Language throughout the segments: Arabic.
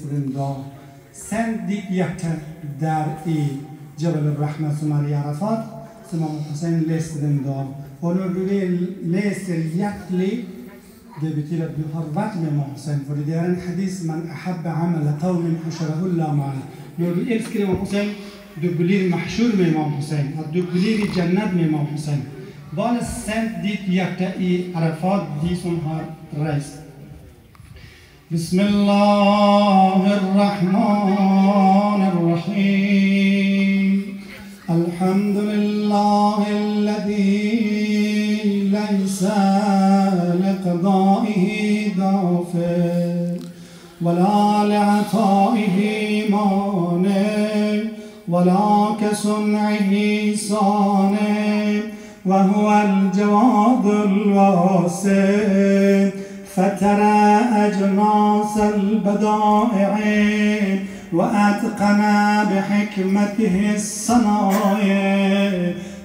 Rında sen dik yakta der Cebel Rahmet Sumari Arafat Sumam Hüseyin Lestrinde onu böyle Lestre yakli de bitira بحرمات الإمام حسين فلذلك حديث من أحب عمل قوم حشره الله معه نقول إلف كلمة حسين دبلير محشور من الإمام حسين دبلير جنات من الإمام حسين بال السنت ديك يكتا عرفات دي سنهار رئيس بسم الله الرحمن الرحيم الحمد لله الذي ليس لقضائه دافع ولا لعطائه مانع ولا كصنعه صانع وهو الجواد الواسع فترى أجناس البضائع وأتقن بحكمته الصنايع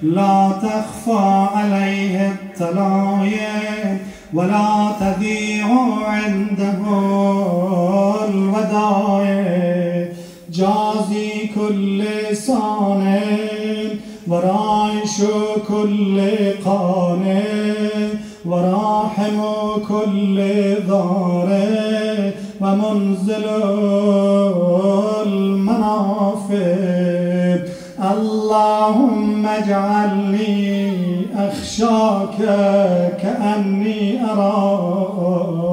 لا تخفى عليه الطلايع ولا تضيع عنده الودائع جازي كل صانع ورائش كل قانع وراحم كل ضارع ومنزل المنافع اللهم اجعلني أخشاك كأني أراك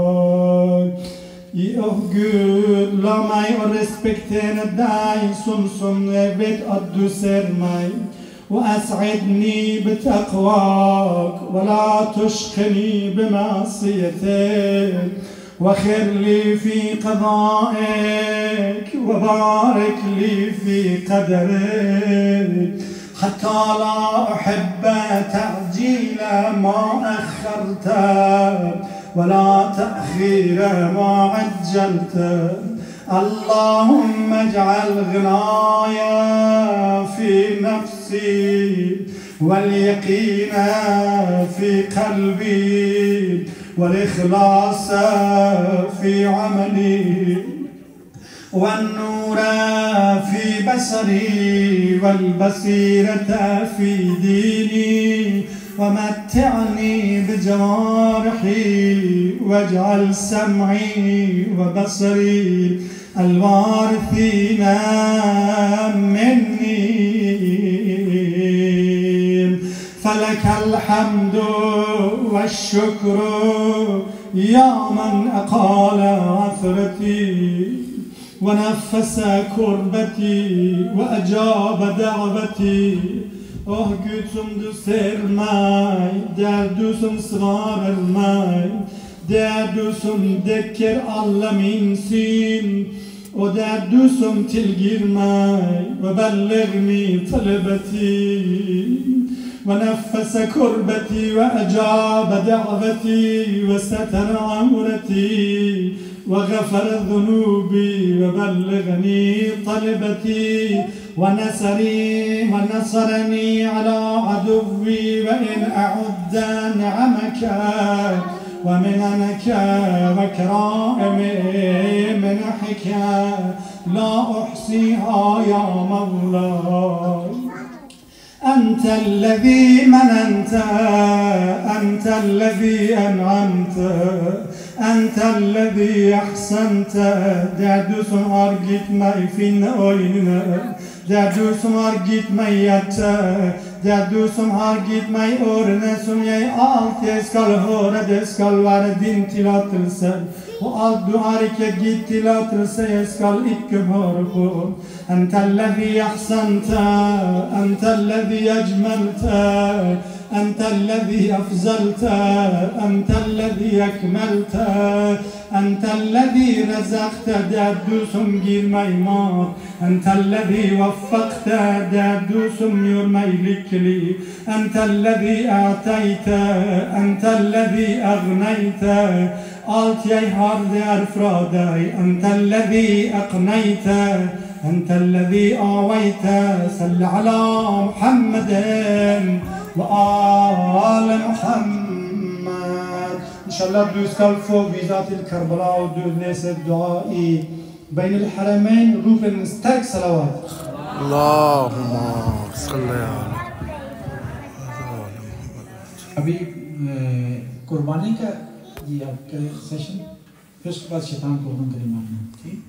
Oh Gud, la mig och respektera dig som jag vet att du ser mig وأسعدني بتقواك ولا تشقني بمعصيتك وخر لي في قضائك وبارك لي في قدرك حتى لا أحب تعجيل ما أخرت ولا تأخير ما عجلت اللهم اجعل غنايا في نفسي واليقين في قلبي والإخلاص في عملي والنور في بصري والبصيرة في ديني ومتعني بجوارحي واجعل سمعي وبصري الوارثين مني فلك الحمد والشكر يا من أقال عثرتي ونفس كربتي وأجاب دعوتي Oh Gud som du ser mig, det är du som svarar mig, det är du som täcker alla min syn och det är du som tillger mig وبلغني طلبتي ونفس كربتي وأجاب دعوتي وستر عورتي وغفر ذنوبي وبلغني طلبتي ونصرني على عدوي وإن أعد نعمك ومننك وكرائم منحك لا أحصيها يا مولاي أنت الذي مننت أنت الذي أنعمت أنت الذي أحسنت det du som har gitt meg fine øyne det du som har gitt meg hjerte det du som har gitt meg ørene som jeg alltid skal høre det skal være din tillatelse og alt du har ikke gitt tillatelse jeg skal ikke høre på أنت الذي أحسنت أنت الذي أجملت أنت الذي أفضلت أنت الذي أكملت أنت الذي رزقت دادو سم گیر mig mat أنت الذي وفقت دادو سم gjør mig lycklig أنت الذي أعطيت أنت الذي أغنيت allt jag har det är från dig أنت الذي أقنيت أنت الذي آويت صل على محمد وآل محمد إن شاء الله du ska få visa till Karbala och du läser dua i بين الحرمين روبن ستاك صلوات. اللهم صل على अभी कुर्बानी का ये आपका सेशन फिर उसके बाद शैतान को करीम मानना ठीक।